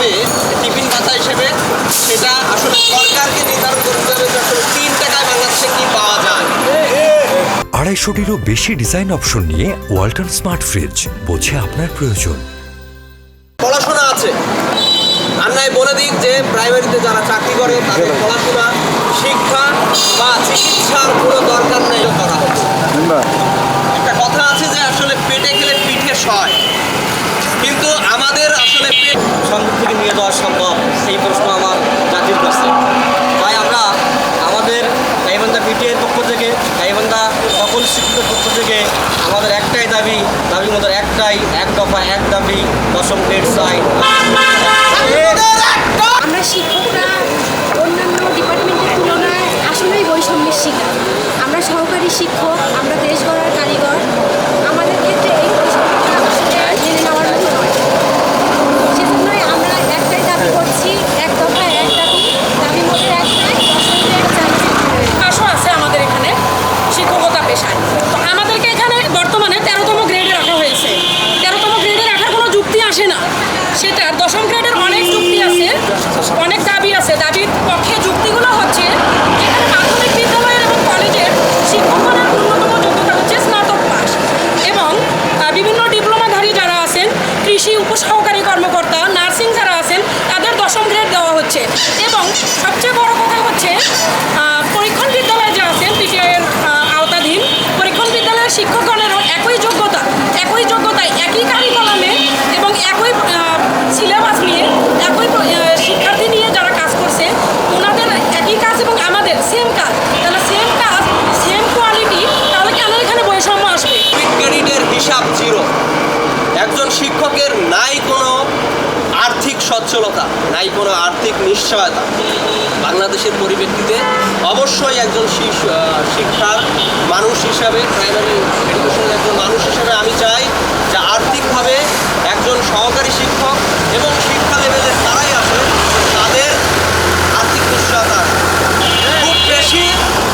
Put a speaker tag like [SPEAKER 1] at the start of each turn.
[SPEAKER 1] পাবে টিফিন ভাতা হিসেবে, সেটা আসলে সরকারকে নির্ধারণ করতে হবে যে আসলে 3 টাকায় বাংলাদেশে কি পাওয়া যায়।
[SPEAKER 2] 250টিরও বেশি ডিজাইন অপশন নিয়ে ওয়ালটন স্মার্ট ফ্রিজ, বোঝে আপনার প্রয়োজন।
[SPEAKER 1] পড়াশোনা আছে, আর নাই বলে দিক যে প্রাইমারিতে যারা চাকরি করে তাদের পড়াশোনা, শিক্ষা বা চিকিৎসার কোনো দরকার নেই করা হবে। একটা কথা আছে যে আসলে পেটে খেলে পিঠে সয়, কিন্তু আমাদের আসলে পেট
[SPEAKER 3] সংযোগ থেকে নিয়ে যাওয়া সম্ভব, এই প্রশ্ন আমার জাতির কাছে। তাই আমরা আমাদের গাইবান্ধা পিটিএর পক্ষ থেকে, গাইবান্ধা সকল শিক্ষকের পক্ষ থেকে আমাদের একটাই দাবির মধ্যে একটাই, এক দফা এক দাবি, 10ম গ্রেড চাই।
[SPEAKER 4] আমরা শিক্ষকরা অন্যান্য ডিপার্টমেন্টের তুলনায় আসলেই বৈষম্যের শিকার। আমরা সহকারী শিক্ষক, আমরা দেশ গড়ার কারিগর, আমাদের ক্ষেত্রে এই বৈষম্যটা আসলে মেনে নেওয়ার মতো নয়। সেজন্যই আমরা একটাই দাবি করছি, এক দফা এক দাবির মধ্যে একটাই, 10ম গ্রেড চাই।
[SPEAKER 5] পাশও আছে আমাদের এখানে শিক্ষকতা পেশায়। তো আমাদেরকে এখানে বর্তমানে 13তম গ্রেডে রাখা হয়েছে। 13তম গ্রেডে রাখার কোনো যুক্তি আসে না। সেটা 10ম গ্রেডের অনেক যুক্তি আছে, অনেক দাবি আছে। দাবির পক্ষে যুক্তিগুলো হচ্ছে এখানে মাধ্যমিক বিদ্যালয়ের এবং কলেজের শিক্ষকগণের ন্যূনতম যোগ্যতা হচ্ছে স্নাতক পাস, এবং বিভিন্ন ডিপ্লোমাধারী যারা আছেন, কৃষি উপসহকারী কর্মকর্তা, নার্সিং যারা আছেন, তাদের 10ম গ্রেড দেওয়া হচ্ছে। এবং সবচেয়ে বড় কথা হচ্ছে পরীক্ষণ বিদ্যালয়ে যে আছেন পিটিআইয়ের আওতাধীন পরীক্ষণ বিদ্যালয়ের শিক্ষকগণেরও একই যোগ্যতায়, একই কারিকুলামে এবং একই সিলেবাস নিয়ে, একই শিক্ষার্থী নিয়ে যারা কাজ করছে, ওনাদের একই কাজ এবং আমাদের সেম কাজ, তাহলে সেম কাজ সেম কোয়ালিটি, তাহলে কেন এখানে বৈষম্য আসবে?
[SPEAKER 1] ক্রেডিটের হিসাব জিরো। একজন শিক্ষকের নাই কোনো আর্থিক সচ্ছলতা, নাই কোনো আর্থিক নিশ্চয়তা। বাংলাদেশের পরিপ্রেক্ষিতে অবশ্যই একজন শিক্ষার মানুষ হিসাবে, প্রাইমারি এডুকেশনের একজন মানুষ হিসাবে আমি চাই